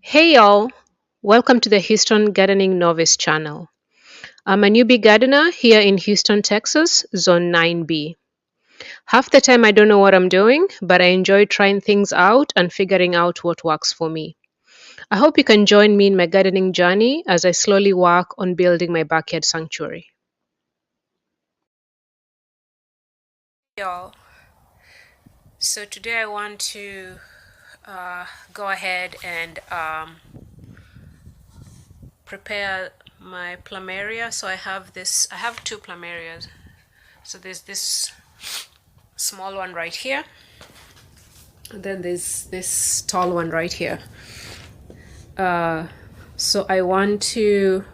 Hey y'all, welcome to the Houston Gardening Novice channel. I'm a newbie gardener here in Houston, Texas, Zone 9B. Half the time I don't know what I'm doing, but I enjoy trying things out and figuring out what works for me. I hope you can join me in my gardening journey as I slowly work on building my backyard sanctuary. Y'all, so today I want to go ahead and prepare my plumeria. So I have two plumerias. So there's this small one right here, and then there's this tall one right here. So I want to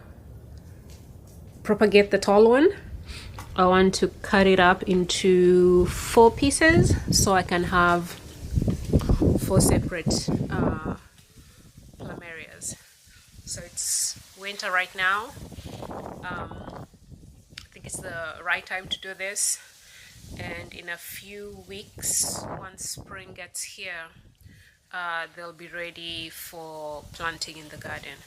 propagate the tall one. I want to cut it up into 4 pieces so I can have 4 separate plumerias. So it's winter right now. I think it's the right time to do this. And in a few weeks, once spring gets here, they'll be ready for planting in the garden.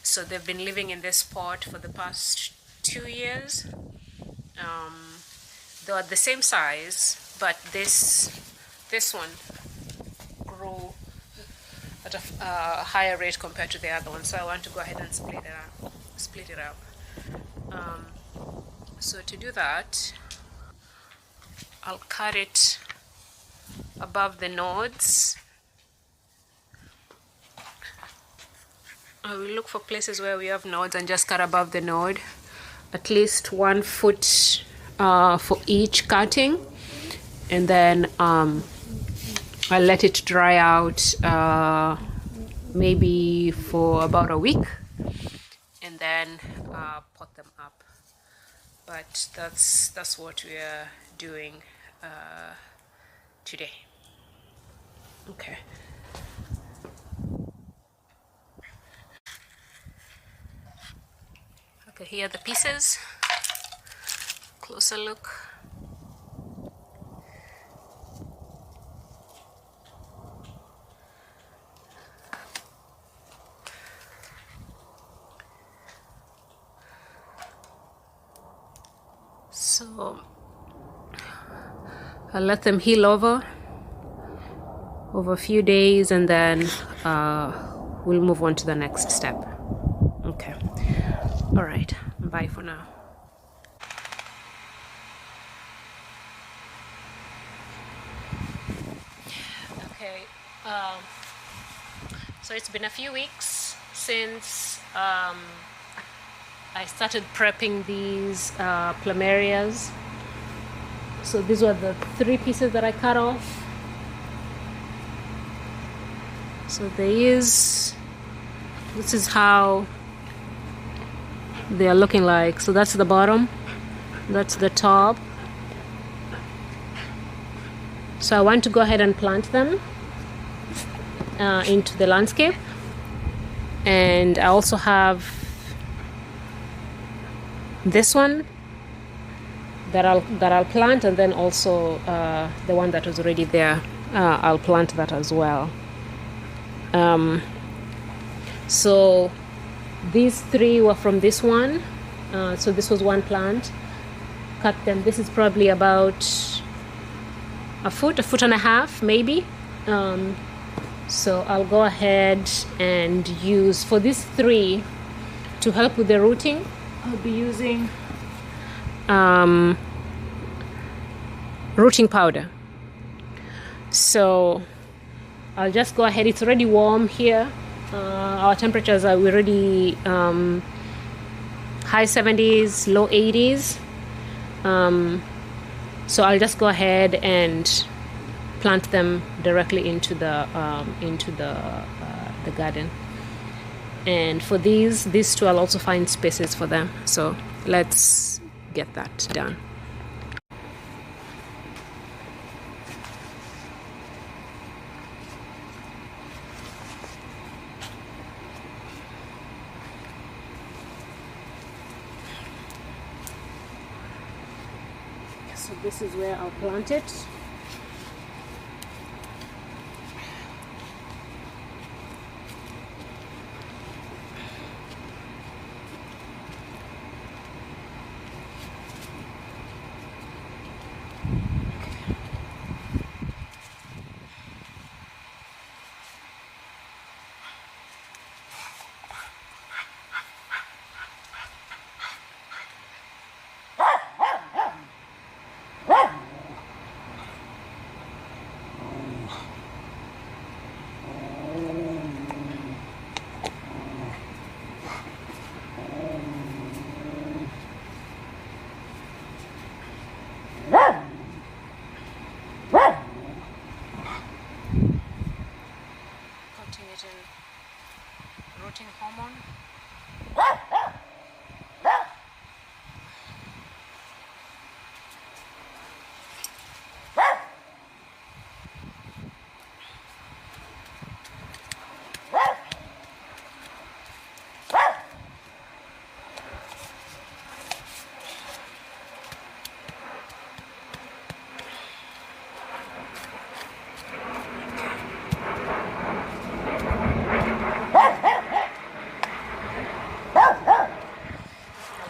So they've been living in this pot for the past 2 years. They are the same size, but this one grew at a higher rate compared to the other one. So I want to go ahead and split it up. So to do that, I'll cut it above the nodes. I will look for places where we have nodes and just cut above the node, at least 1 foot for each cutting, and then I'll let it dry out maybe for about a week, and then pot them up. But that's what we are doing today. Okay. Okay, here are the pieces. Closer look. So I'll let them heal over a few days, and then we'll move on to the next step. Okay. All right. Bye for now. Okay. So it's been a few weeks since I started prepping these plumerias. So these were the 3 pieces that I cut off. So this is how they are looking like. So that's the bottom, that's the top. So I want to go ahead and plant them into the landscape. And I also have this one that I'll plant, and then also the one that was already there, I'll plant that as well. So these 3 were from this one. So this was one plant. Cut them. This is probably about a foot and a half maybe. So I'll go ahead and use, for these 3, to help with the rooting, I'll be using rooting powder. So I'll just go ahead. It's already warm here. Our temperatures are already high 70s, low 80s. So I'll just go ahead and plant them directly into the garden. And for these 2, I'll also find spaces for them. So let's get that done. So this is where I'll plant it. certain rooting hormone.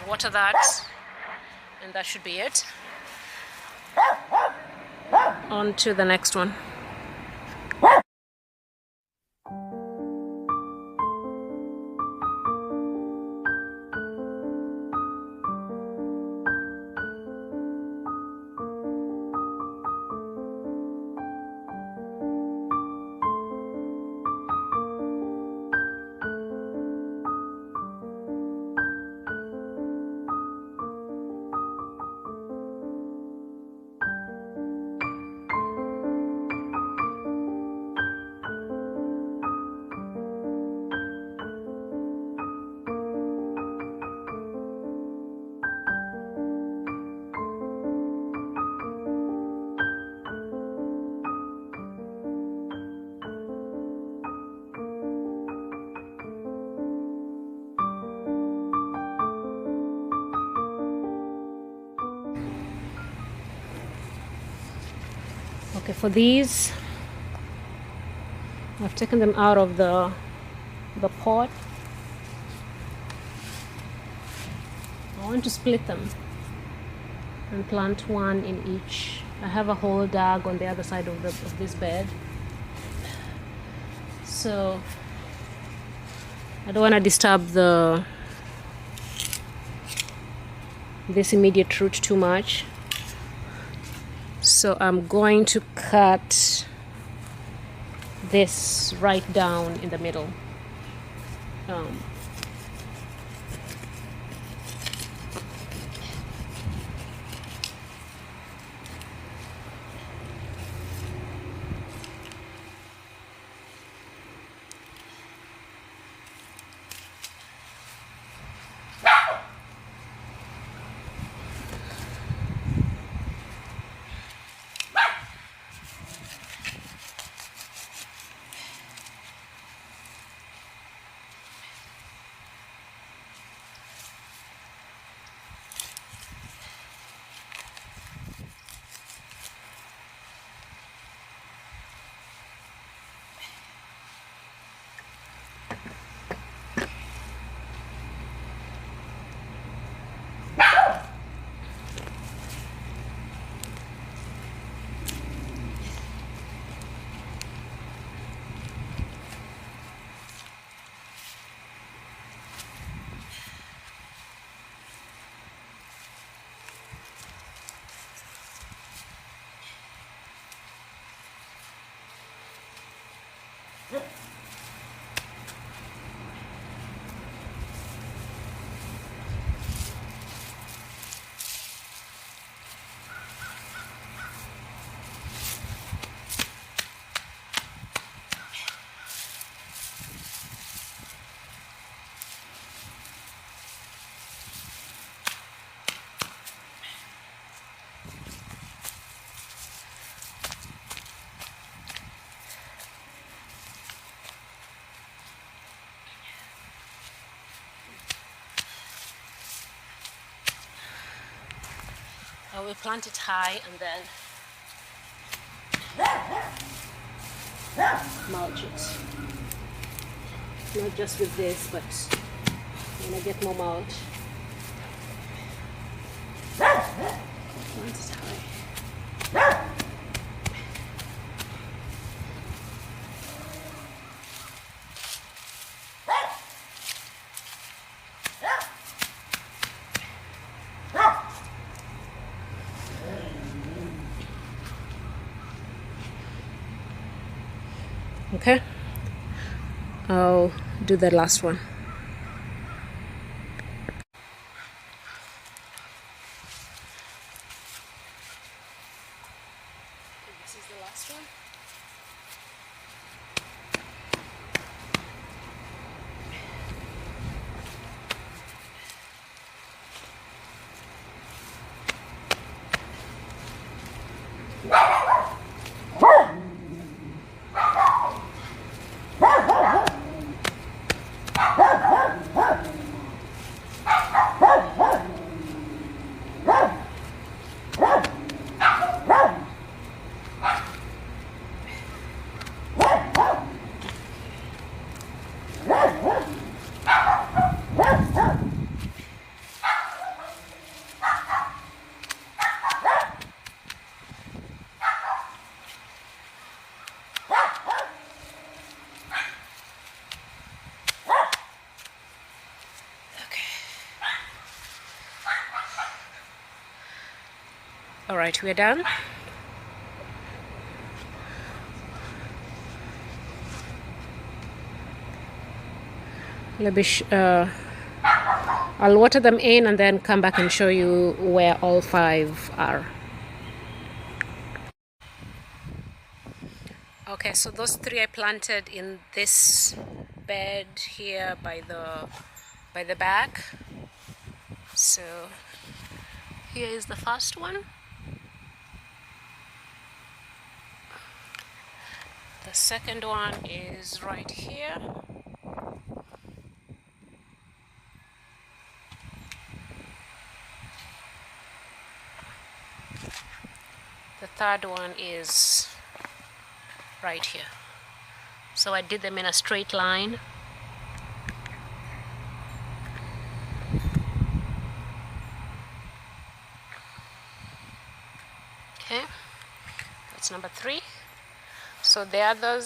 Water that, and that should be it. On to the next one. Okay, for these, I've taken them out of the pot. I want to split them and plant one in each. I have a whole dog on the other side of this bed, so I don't want to disturb this immediate root too much. So I'm going to cut this right down in the middle. I will plant it high and then mulch it. Not just with this, but when I get more mulch. Plant it high. Okay, I'll do the last one. This is the last one. All right, we're done. I'll water them in and then come back and show you where all 5 are. Okay, so those 3 I planted in this bed here by the back. So here is the first one. The second one is right here. The third one is right here. So I did them in a straight line. Okay, that's number 3. So the other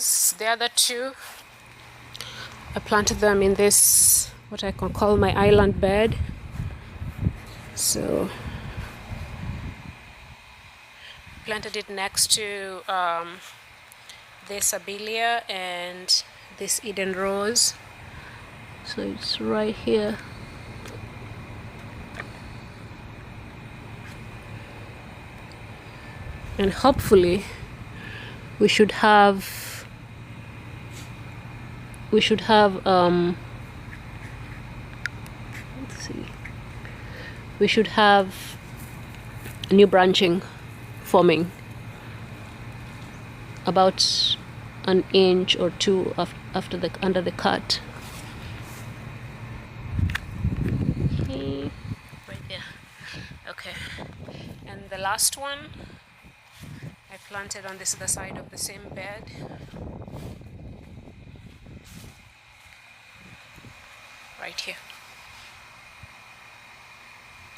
2, I planted them in this, what I can call my island bed. So planted it next to this abelia and this Eden rose. So it's right here. And hopefully we should have let's see, we should have new branching forming about an inch or 2 under the cut. Okay, right there. Okay, and the last one I planted on this other side of the same bed. Right here.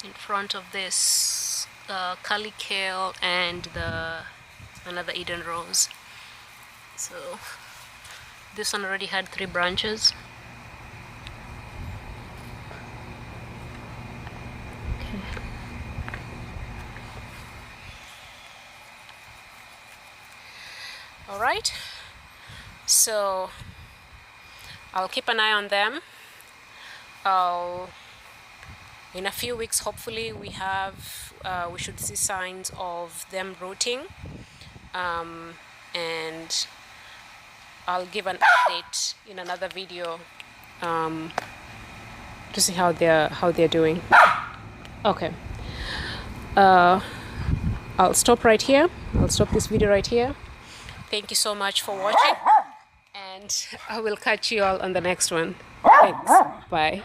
In front of this curly kale and another Eden rose. So this one already had 3 branches. Okay. All right. So I'll keep an eye on them. In a few weeks, hopefully, we should see signs of them rooting, and I'll give an update in another video to see how they're doing. Okay. I'll stop right here. I'll stop this video right here. Thank you so much for watching, and I will catch you all on the next one. Thanks. Bye.